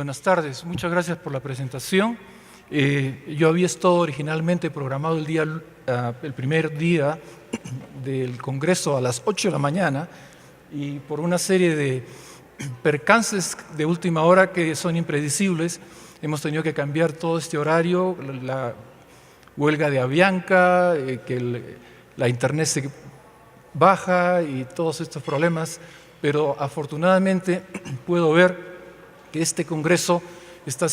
Buenas tardes, muchas gracias por la presentación. Yo había estado originalmente programado el primer día del Congreso a las 8 de la mañana y por una serie de percances de última hora que son impredecibles, hemos tenido que cambiar todo este horario, la huelga de Avianca, la internet se baja y todos estos problemas, pero afortunadamente puedo ver que este Congreso está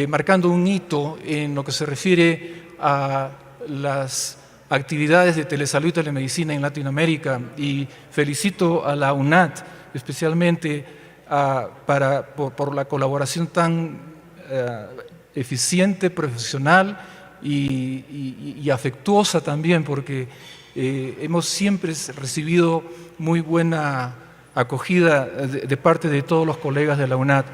marcando un hito en lo que se refiere a las actividades de telesalud y telemedicina en Latinoamérica, y felicito a la UNAD especialmente por la colaboración tan eficiente, profesional y afectuosa también, porque hemos siempre recibido muy buena acogida de parte de todos los colegas de la UNAD.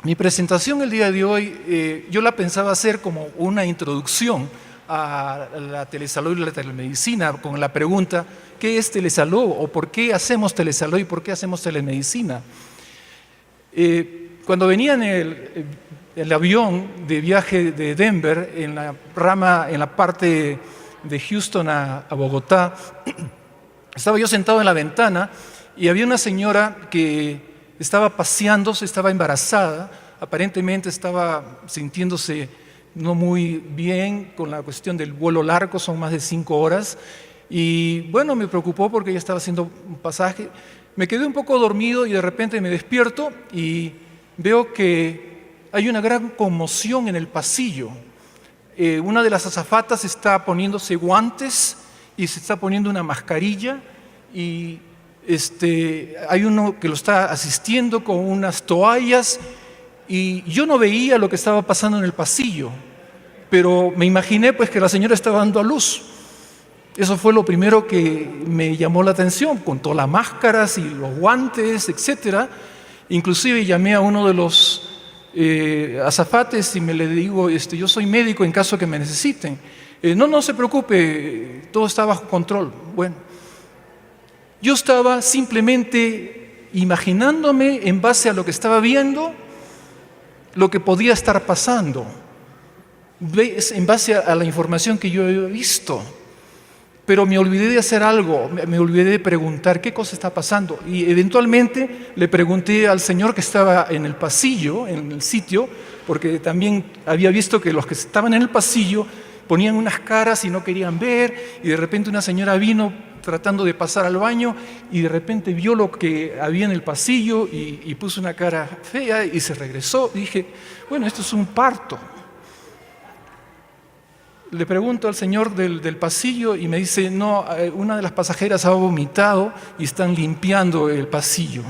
Mi presentación el día de hoy, yo la pensaba hacer como una introducción a la telesalud y la telemedicina, con la pregunta, ¿qué es telesalud? ¿O por qué hacemos telesalud y por qué hacemos telemedicina? Cuando venía en el avión de viaje de Denver, en la parte de Houston a Bogotá, estaba yo sentado en la ventana y había una señora que estaba paseándose, estaba embarazada, aparentemente estaba sintiéndose no muy bien con la cuestión del vuelo largo, son más de 5 horas, y bueno, me preocupó porque ella estaba haciendo un pasaje. Me quedé un poco dormido y de repente me despierto y veo que hay una gran conmoción en el pasillo. Una de las azafatas está poniéndose guantes y se está poniendo una mascarilla, y hay uno que lo está asistiendo con unas toallas, y yo no veía lo que estaba pasando en el pasillo, pero me imaginé pues que la señora estaba dando a luz. Eso fue lo primero que me llamó la atención, con todas las máscaras y los guantes, etcétera. Inclusive llamé a uno de los azafates y le digo, yo soy médico en caso que me necesiten. No se preocupe, todo está bajo control. Bueno, yo estaba simplemente imaginándome, en base a lo que estaba viendo, lo que podía estar pasando, en base a la información que yo he visto. Pero me olvidé de hacer algo, me olvidé de preguntar qué cosa está pasando. Y eventualmente le pregunté al señor que estaba en el pasillo, en el sitio, porque también había visto que los que estaban en el pasillo ponían unas caras y no querían ver, y de repente una señora vino tratando de pasar al baño y de repente vio lo que había en el pasillo y puso una cara fea y se regresó. Y dije, bueno, esto es un parto. Le pregunto al señor del pasillo y me dice, no, una de las pasajeras ha vomitado y están limpiando el pasillo.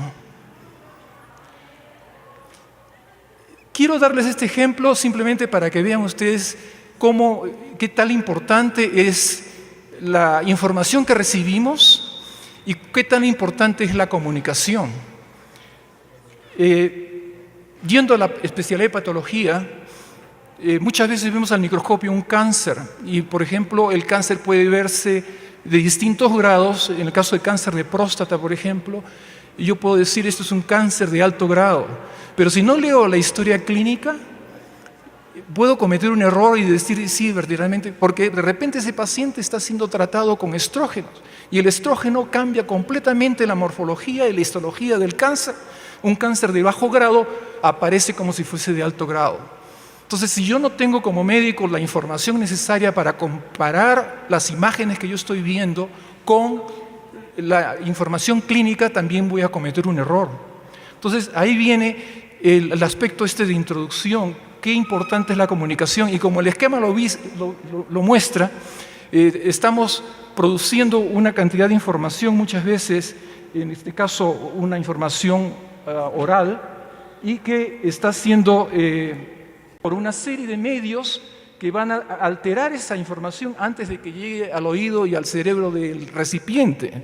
Quiero darles este ejemplo simplemente para que vean ustedes qué tal importante es la información que recibimos y qué tan importante es la comunicación. Yendo a la especialidad de patología, muchas veces vemos al microscopio un cáncer y, por ejemplo, el cáncer puede verse de distintos grados. En el caso de cáncer de próstata, por ejemplo, yo puedo decir esto es un cáncer de alto grado, pero si no leo la historia clínica, puedo cometer un error y decir sí, verdaderamente, porque de repente ese paciente está siendo tratado con estrógenos y el estrógeno cambia completamente la morfología y la histología del cáncer. Un cáncer de bajo grado aparece como si fuese de alto grado. Entonces, si yo no tengo como médico la información necesaria para comparar las imágenes que yo estoy viendo con la información clínica, también voy a cometer un error. Entonces, ahí viene el aspecto de introducción. Qué importante es la comunicación, y como el esquema lo muestra, estamos produciendo una cantidad de información muchas veces, en este caso una información oral, y que está siendo por una serie de medios que van a alterar esa información antes de que llegue al oído y al cerebro del recipiente.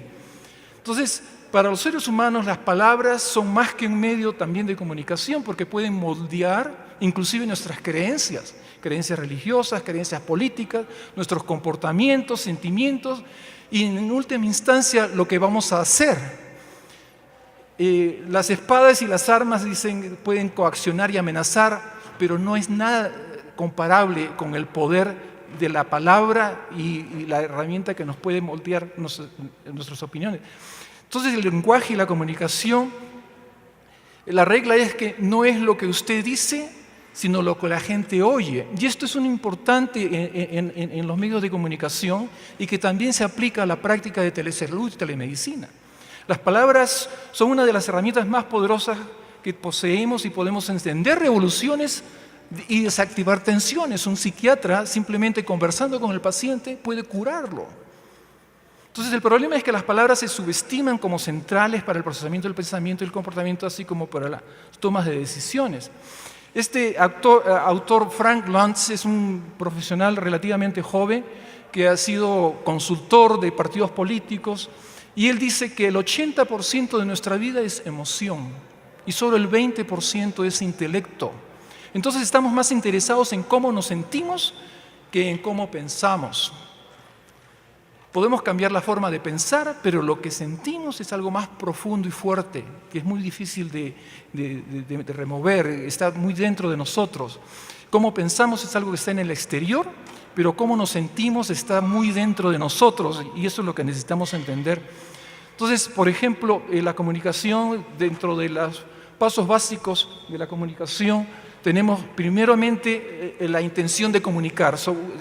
Entonces, para los seres humanos las palabras son más que un medio también de comunicación, porque pueden moldear inclusive nuestras creencias religiosas, creencias políticas, nuestros comportamientos, sentimientos y en última instancia lo que vamos a hacer. Las espadas y las armas, dicen, pueden coaccionar y amenazar, pero no es nada comparable con el poder de la palabra y la herramienta que nos puede moldear nuestras opiniones. Entonces, el lenguaje y la comunicación, la regla es que no es lo que usted dice, sino lo que la gente oye. Y esto es un importante en los medios de comunicación y que también se aplica a la práctica de telesalud y telemedicina. Las palabras son una de las herramientas más poderosas que poseemos y podemos encender revoluciones y desactivar tensiones. Un psiquiatra, simplemente conversando con el paciente, puede curarlo. Entonces, el problema es que las palabras se subestiman como centrales para el procesamiento del pensamiento y el comportamiento, así como para las tomas de decisiones. Este autor Frank Luntz es un profesional relativamente joven que ha sido consultor de partidos políticos y él dice que el 80% de nuestra vida es emoción y solo el 20% es intelecto. Entonces estamos más interesados en cómo nos sentimos que en cómo pensamos. Podemos cambiar la forma de pensar, pero lo que sentimos es algo más profundo y fuerte, que es muy difícil de remover, está muy dentro de nosotros. Cómo pensamos es algo que está en el exterior, pero cómo nos sentimos está muy dentro de nosotros, y eso es lo que necesitamos entender. Entonces, por ejemplo, la comunicación, dentro de los pasos básicos de la comunicación, tenemos primeramente la intención de comunicar.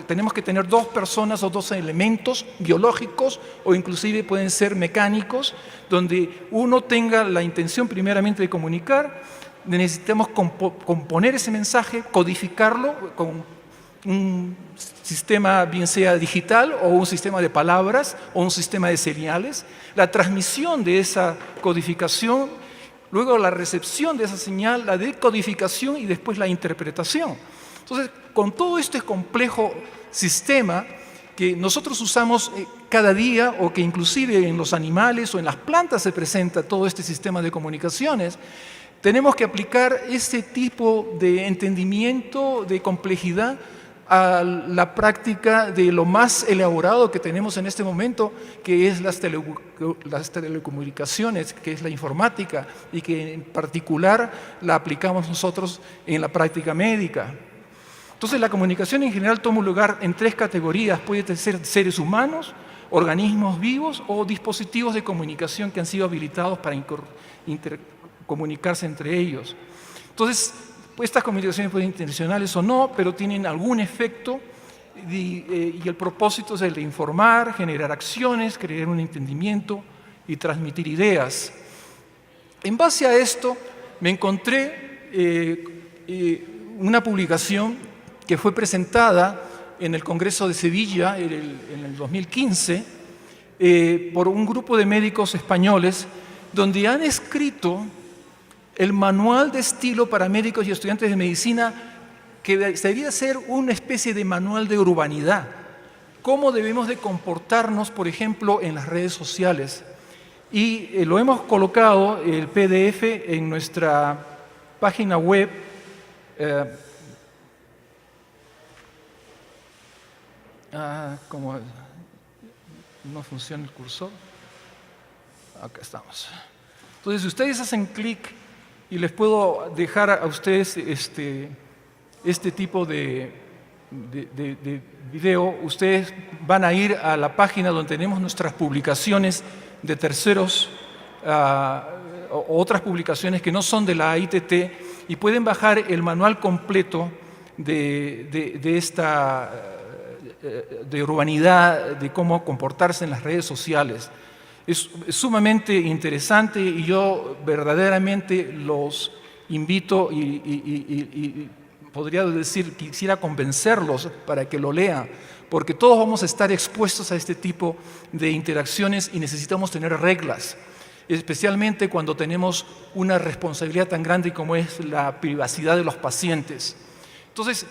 Tenemos que tener dos personas o dos elementos biológicos o inclusive pueden ser mecánicos, donde uno tenga la intención primeramente de comunicar. Necesitamos componer ese mensaje, codificarlo con un sistema bien sea digital o un sistema de palabras o un sistema de señales. La transmisión de esa codificación, luego la recepción de esa señal, la decodificación y después la interpretación. Entonces, con todo este complejo sistema que nosotros usamos cada día o que inclusive en los animales o en las plantas se presenta todo este sistema de comunicaciones, tenemos que aplicar ese tipo de entendimiento, de complejidad a la práctica de lo más elaborado que tenemos en este momento, que es las telecomunicaciones, que es la informática, y que en particular la aplicamos nosotros en la práctica médica. Entonces, la comunicación en general toma un lugar en tres categorías. Puede ser seres humanos, organismos vivos o dispositivos de comunicación que han sido habilitados para comunicarse entre ellos. Entonces, estas comunicaciones pueden ser intencionales o no, pero tienen algún efecto y el propósito es el de informar, generar acciones, crear un entendimiento y transmitir ideas. En base a esto, me encontré una publicación que fue presentada en el Congreso de Sevilla en el 2015 por un grupo de médicos españoles, donde han escrito el manual de estilo para médicos y estudiantes de medicina, que debería ser una especie de manual de urbanidad. Cómo debemos de comportarnos, por ejemplo, en las redes sociales. Y lo hemos colocado, el PDF, en nuestra página web. ¿Cómo no funciona el cursor? Acá estamos. Entonces, si ustedes hacen clic, y les puedo dejar a ustedes este tipo de video. Ustedes van a ir a la página donde tenemos nuestras publicaciones de terceros o otras publicaciones que no son de la AITT y pueden bajar el manual completo de urbanidad, de cómo comportarse en las redes sociales. Es sumamente interesante y yo verdaderamente los invito y podría decir, quisiera convencerlos para que lo lean, porque todos vamos a estar expuestos a este tipo de interacciones y necesitamos tener reglas, especialmente cuando tenemos una responsabilidad tan grande como es la privacidad de los pacientes. Entonces,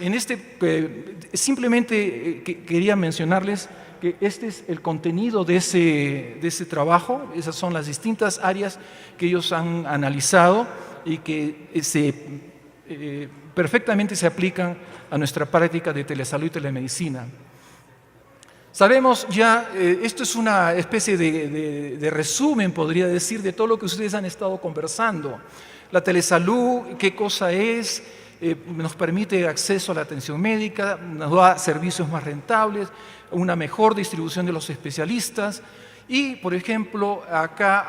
simplemente quería mencionarles que este es el contenido de ese trabajo. Esas son las distintas áreas que ellos han analizado y que perfectamente se aplican a nuestra práctica de telesalud y telemedicina. Sabemos ya, esto es una especie de resumen, podría decir, de todo lo que ustedes han estado conversando. La telesalud, qué cosa es, nos permite acceso a la atención médica, nos da servicios más rentables, una mejor distribución de los especialistas. Y, por ejemplo, acá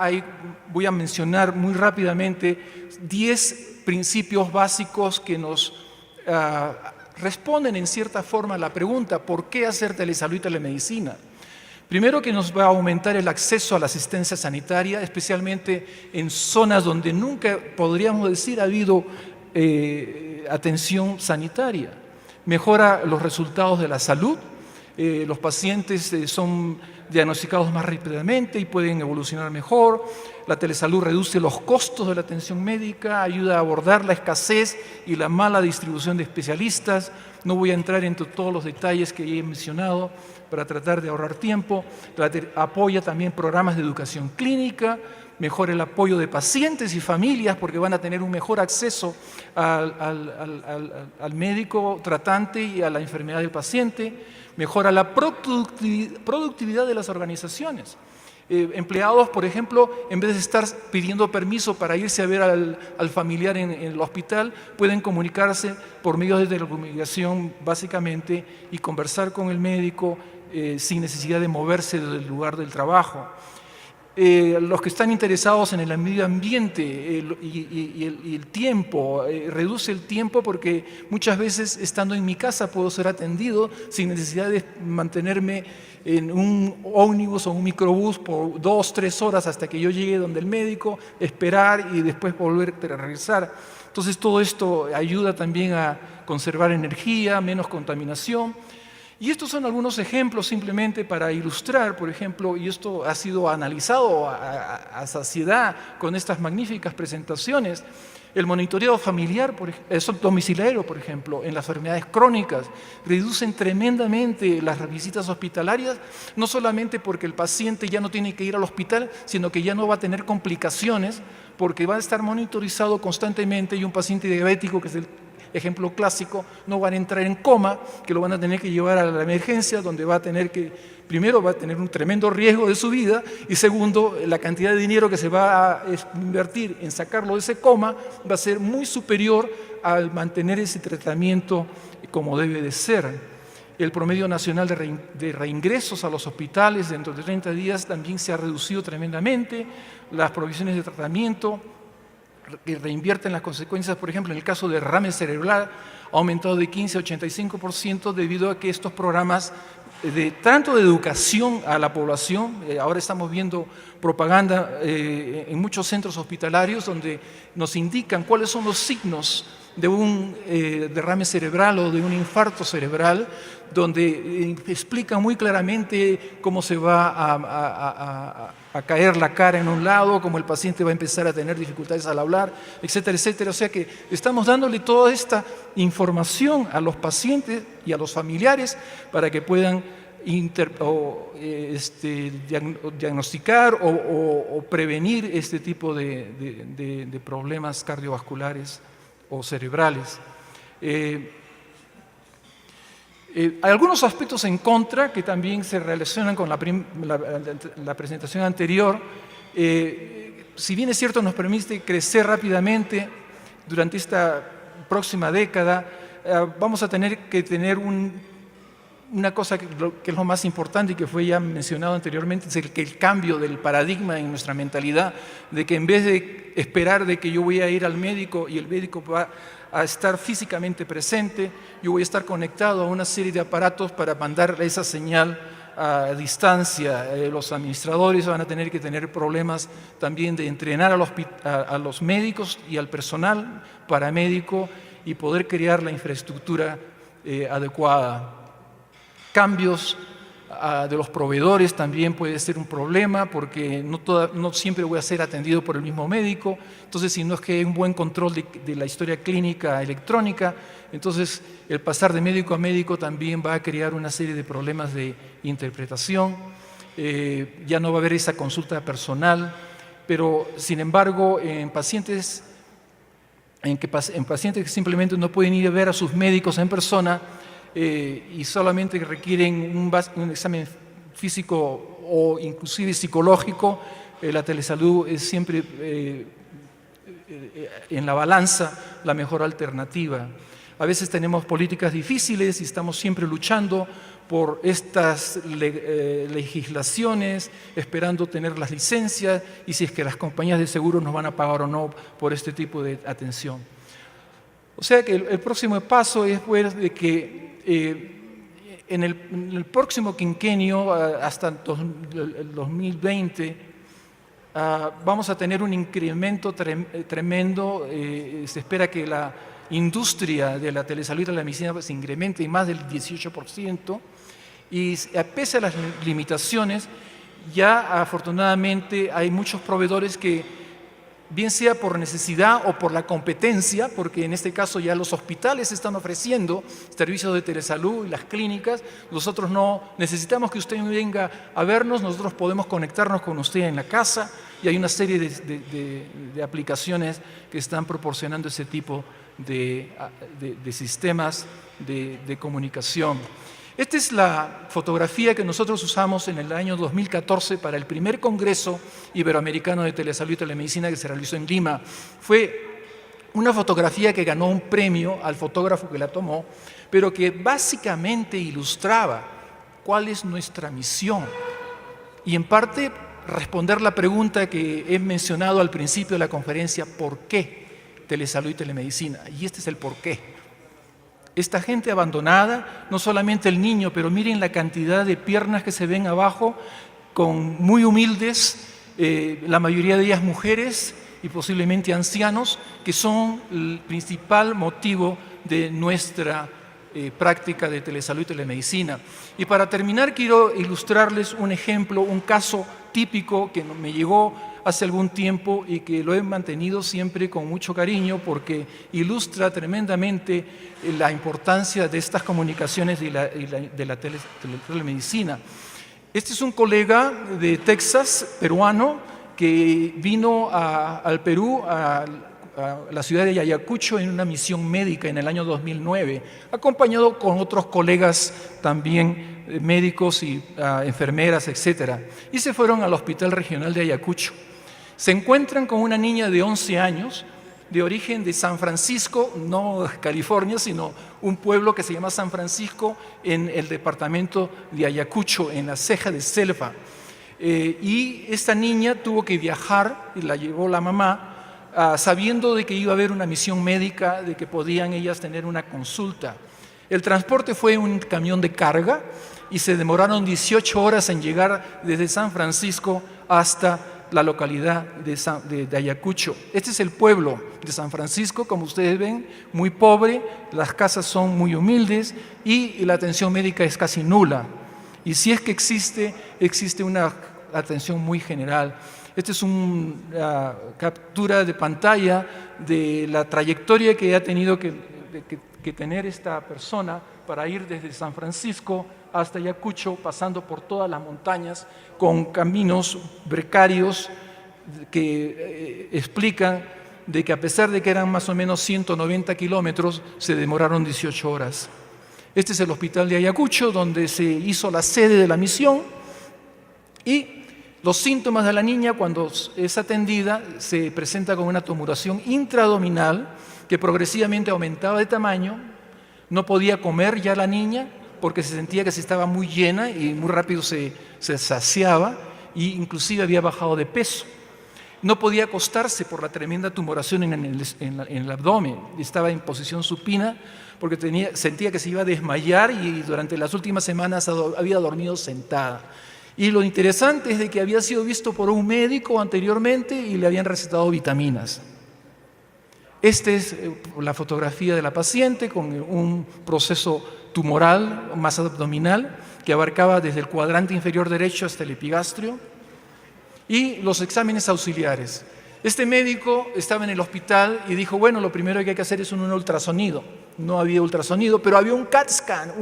voy a mencionar muy rápidamente 10 principios básicos que nos responden en cierta forma a la pregunta ¿por qué hacer telesalud y telemedicina? Primero, que nos va a aumentar el acceso a la asistencia sanitaria, especialmente en zonas donde nunca, podríamos decir, ha habido atención sanitaria. Mejora los resultados de la salud, los pacientes son diagnosticados más rápidamente y pueden evolucionar mejor. La telesalud reduce los costos de la atención médica, ayuda a abordar la escasez y la mala distribución de especialistas. No voy a entrar en todos los detalles que ya he mencionado para tratar de ahorrar tiempo. Apoya también programas de educación clínica, mejora el apoyo de pacientes y familias porque van a tener un mejor acceso al médico tratante y a la enfermedad del paciente. Mejora la productividad de las organizaciones. Empleados, por ejemplo, en vez de estar pidiendo permiso para irse a ver al familiar en el hospital, pueden comunicarse por medio de telecomunicación básicamente y conversar con el médico sin necesidad de moverse del lugar del trabajo. Los que están interesados en el medio ambiente y el tiempo, reduce el tiempo porque muchas veces estando en mi casa puedo ser atendido sin necesidad de mantenerme en un ómnibus o un microbús por 2 o 3 horas hasta que yo llegue donde el médico, esperar y después volver a regresar. Entonces todo esto ayuda también a conservar energía, menos contaminación. Y estos son algunos ejemplos simplemente para ilustrar, por ejemplo, y esto ha sido analizado a saciedad con estas magníficas presentaciones, el monitoreo familiar, domiciliario, por ejemplo, en las enfermedades crónicas, reducen tremendamente las visitas hospitalarias, no solamente porque el paciente ya no tiene que ir al hospital, sino que ya no va a tener complicaciones, porque va a estar monitorizado constantemente y un paciente diabético, que es el ejemplo clásico, no van a entrar en coma, que lo van a tener que llevar a la emergencia, donde va a tener que, primero va a tener un tremendo riesgo de su vida y segundo, la cantidad de dinero que se va a invertir en sacarlo de ese coma va a ser muy superior al mantener ese tratamiento como debe de ser. El promedio nacional de reingresos a los hospitales dentro de 30 días también se ha reducido tremendamente, las provisiones de tratamiento que reinvierten las consecuencias, por ejemplo, en el caso de derrame cerebral, ha aumentado de 15 a 85% debido a que estos programas, tanto de educación a la población, ahora estamos viendo propaganda en muchos centros hospitalarios donde nos indican cuáles son los signos de un derrame cerebral o de un infarto cerebral, donde explica muy claramente cómo se va a caer la cara en un lado, cómo el paciente va a empezar a tener dificultades al hablar, etcétera, etcétera. O sea que estamos dándole toda esta información a los pacientes y a los familiares para que puedan diagnosticar o prevenir este tipo de problemas cardiovasculares o cerebrales. Hay algunos aspectos en contra que también se relacionan con la presentación anterior. Si bien es cierto nos permite crecer rápidamente durante esta próxima década, vamos a tener que tener una cosa que es lo más importante y que fue ya mencionado anteriormente, es el cambio del paradigma en nuestra mentalidad, de que en vez de esperar de que yo voy a ir al médico y el médico va a estar físicamente presente, yo voy a estar conectado a una serie de aparatos para mandar esa señal a distancia. Los administradores van a tener que tener problemas también de entrenar a los médicos y al personal paramédico y poder crear la infraestructura adecuada. Cambios de los proveedores también puede ser un problema porque no siempre voy a ser atendido por el mismo médico. Entonces, si no es que hay un buen control de la historia clínica electrónica, entonces el pasar de médico a médico también va a crear una serie de problemas de interpretación. Ya no va a haber esa consulta personal, pero sin embargo en pacientes que simplemente no pueden ir a ver a sus médicos en persona, y solamente requieren un examen físico o inclusive psicológico, la telesalud es siempre en la balanza la mejor alternativa. A veces tenemos políticas difíciles y estamos siempre luchando por estas legislaciones, esperando tener las licencias y si es que las compañías de seguros nos van a pagar o no por este tipo de atención. O sea que el próximo paso es ver de que en el próximo quinquenio, hasta el 2020, vamos a tener un incremento tremendo. Se espera que la industria de la telesalud y de la medicina se incremente en más del 18%, y pese a las limitaciones, ya afortunadamente hay muchos proveedores que, bien sea por necesidad o por la competencia, porque en este caso ya los hospitales están ofreciendo servicios de telesalud y las clínicas, nosotros no necesitamos que usted venga a vernos, nosotros podemos conectarnos con usted en la casa, y hay una serie de aplicaciones que están proporcionando ese tipo de sistemas de comunicación. Esta es la fotografía que nosotros usamos en el año 2014 para el primer Congreso Iberoamericano de Telesalud y Telemedicina que se realizó en Lima. Fue una fotografía que ganó un premio al fotógrafo que la tomó, pero que básicamente ilustraba cuál es nuestra misión y en parte responder la pregunta que he mencionado al principio de la conferencia: ¿por qué telesalud y telemedicina? Y este es el por qué. Esta gente abandonada, no solamente el niño, pero miren la cantidad de piernas que se ven abajo, muy humildes, la mayoría de ellas mujeres y posiblemente ancianos, que son el principal motivo de nuestra práctica de telesalud y telemedicina. Y para terminar, quiero ilustrarles un ejemplo, un caso típico que me llegó hace algún tiempo y que lo he mantenido siempre con mucho cariño porque ilustra tremendamente la importancia de estas comunicaciones de la telemedicina. Este es un colega de Texas, peruano, que vino al Perú, a la ciudad de Ayacucho, en una misión médica en el año 2009, acompañado con otros colegas también médicos y enfermeras, etc. Y se fueron al Hospital Regional de Ayacucho. Se encuentran con una niña de 11 años, de origen de San Francisco, no California, sino un pueblo que se llama San Francisco en el departamento de Ayacucho, en la ceja de selva. Y esta niña tuvo que viajar, y la llevó la mamá, sabiendo de que iba a haber una misión médica, de que podían ellas tener una consulta. El transporte fue un camión de carga y se demoraron 18 horas en llegar desde San Francisco hasta la localidad de Ayacucho. Este es el pueblo de San Francisco, como ustedes ven, muy pobre, las casas son muy humildes y la atención médica es casi nula. Y si es que existe una atención muy general. Esta es una captura de pantalla de la trayectoria que ha tenido que tener esta persona para ir desde San Francisco hasta Ayacucho, pasando por todas las montañas, con caminos precarios que explican de que a pesar de que eran más o menos 190 kilómetros, se demoraron 18 horas. Este es el hospital de Ayacucho, donde se hizo la sede de la misión, y los síntomas de la niña cuando es atendida se presenta con una tumoración intraabdominal que progresivamente aumentaba de tamaño, no podía comer ya la niña porque se sentía que se estaba muy llena y muy rápido se saciaba, e inclusive había bajado de peso. No podía acostarse por la tremenda tumoración en el abdomen, estaba en posición supina porque sentía que se iba a desmayar y durante las últimas semanas había dormido sentada. Y lo interesante es de que había sido visto por un médico anteriormente y le habían recetado vitaminas. Esta es la fotografía de la paciente con un proceso tumoral, masa abdominal, que abarcaba desde el cuadrante inferior derecho hasta el epigastrio, y los exámenes auxiliares. Este médico estaba en el hospital y dijo, bueno, lo primero que hay que hacer es un ultrasonido. No había ultrasonido, pero había un CAT scan,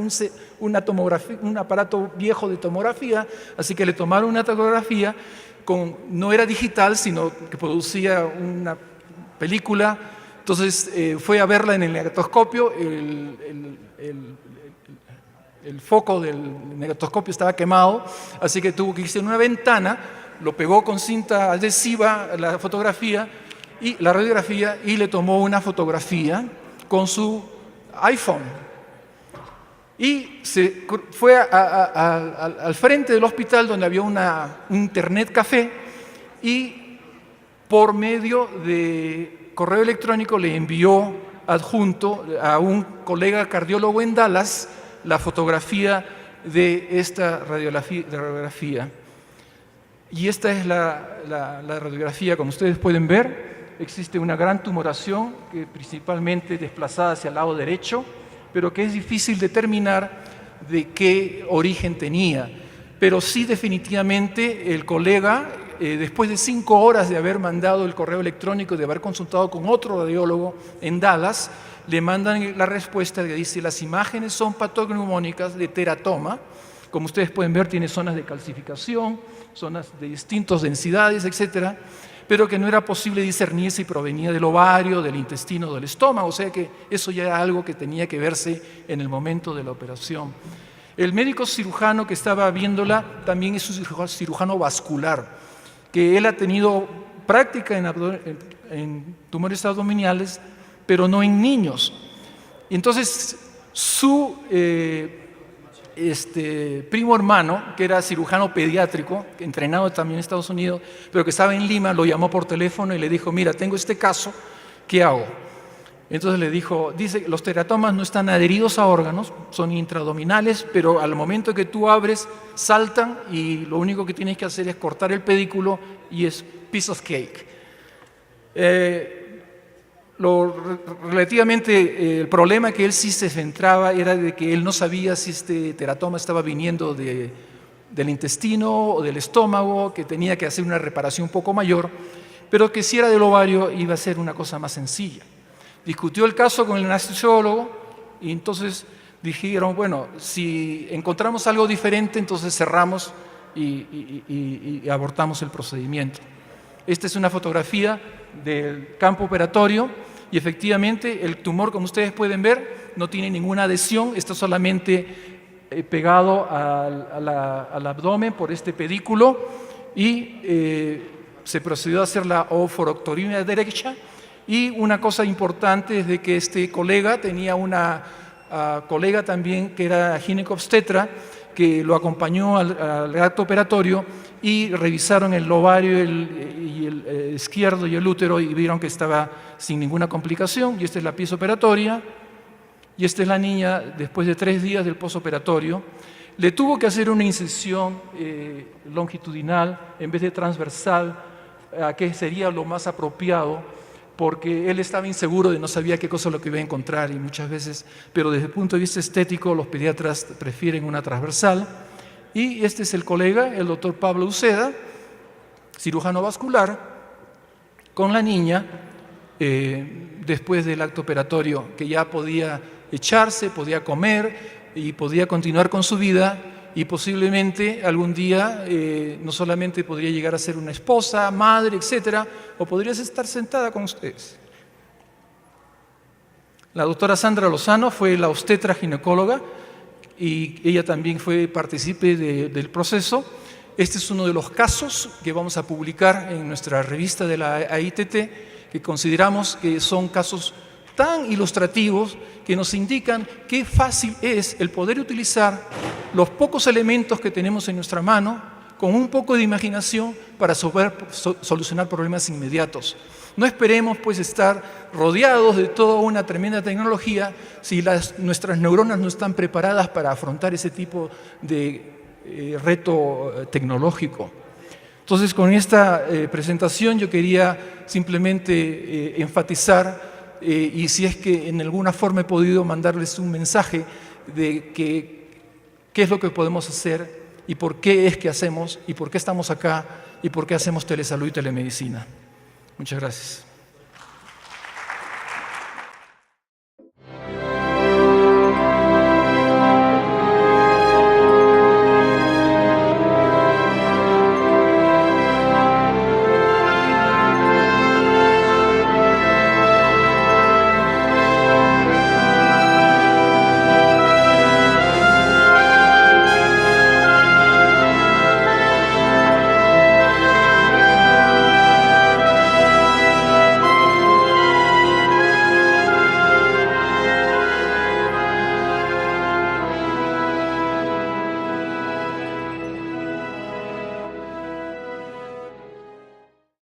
un aparato viejo de tomografía, así que le tomaron una tomografía, no era digital, sino que producía una película. Entonces fue a verla en el negatoscopio, el foco del magnetoscopio estaba quemado, así que tuvo que irse en una ventana, lo pegó con cinta adhesiva la fotografía y la radiografía y le tomó una fotografía con su iPhone. Y se fue al frente del hospital donde había un internet café y por medio de correo electrónico le envió adjunto a un colega cardiólogo en Dallas la fotografía de esta radiografía. Y esta es la radiografía, como ustedes pueden ver. Existe una gran tumoración, que principalmente desplazada hacia el lado derecho, pero que es difícil determinar de qué origen tenía. Pero sí, definitivamente, el colega, después de 5 horas de haber mandado el correo electrónico, de haber consultado con otro radiólogo en Dallas, le mandan la respuesta que dice: las imágenes son patognomónicas de teratoma. Como ustedes pueden ver, tiene zonas de calcificación, zonas de distintas densidades, etcétera, pero que no era posible discernir si provenía del ovario, del intestino o del estómago, o sea que eso ya era algo que tenía que verse en el momento de la operación. El médico cirujano que estaba viéndola también es un cirujano vascular, que él ha tenido práctica en tumores abdominales, pero no en niños. Y entonces su primo hermano, que era cirujano pediátrico, entrenado también en Estados Unidos, pero que estaba en Lima, lo llamó por teléfono y le dijo: mira, tengo este caso, ¿qué hago? Entonces le dijo: dice, los teratomas no están adheridos a órganos, son intraabdominales, pero al momento que tú abres, saltan y lo único que tienes que hacer es cortar el pedículo y es piece of cake. Relativamente el problema que él sí se centraba era de que él no sabía si este teratoma estaba viniendo del intestino o del estómago, que tenía que hacer una reparación un poco mayor, pero que si era del ovario iba a ser una cosa más sencilla. Discutió el caso con el anestesiólogo y entonces dijeron: bueno, si encontramos algo diferente, entonces cerramos y abortamos el procedimiento. Esta es una fotografía del campo operatorio y efectivamente el tumor, como ustedes pueden ver, no tiene ninguna adhesión, está solamente pegado al abdomen por este pedículo y se procedió a hacer la oophorectomía derecha. Y una cosa importante es de que este colega tenía una colega también que era ginecobstetra, que lo acompañó al acto operatorio y revisaron el ovario el izquierdo y el útero y vieron que estaba sin ninguna complicación. Y esta es la pieza operatoria y esta es la niña después de 3 días del posoperatorio. Le tuvo que hacer una incisión longitudinal en vez de transversal, que sería lo más apropiado, porque él estaba inseguro de no sabía qué cosa es lo que iba a encontrar y muchas veces, pero desde el punto de vista estético los pediatras prefieren una transversal. Y este es el colega, el doctor Pablo Uceda, cirujano vascular, con la niña después del acto operatorio, que ya podía echarse, podía comer y podía continuar con su vida. Y posiblemente algún día no solamente podría llegar a ser una esposa, madre, etcétera, o podrías estar sentada con ustedes. La doctora Sandra Lozano fue la obstetra ginecóloga y ella también fue partícipe del proceso. Este es uno de los casos que vamos a publicar en nuestra revista de la AITT, que consideramos que son casos tan ilustrativos que nos indican qué fácil es el poder utilizar los pocos elementos que tenemos en nuestra mano con un poco de imaginación para solucionar problemas inmediatos. No esperemos pues estar rodeados de toda una tremenda tecnología si nuestras neuronas no están preparadas para afrontar ese tipo de reto tecnológico. Entonces, con esta presentación yo quería simplemente enfatizar y si es que en alguna forma he podido mandarles un mensaje de qué es lo que podemos hacer y por qué es que hacemos y por qué estamos acá y por qué hacemos telesalud y telemedicina. Muchas gracias.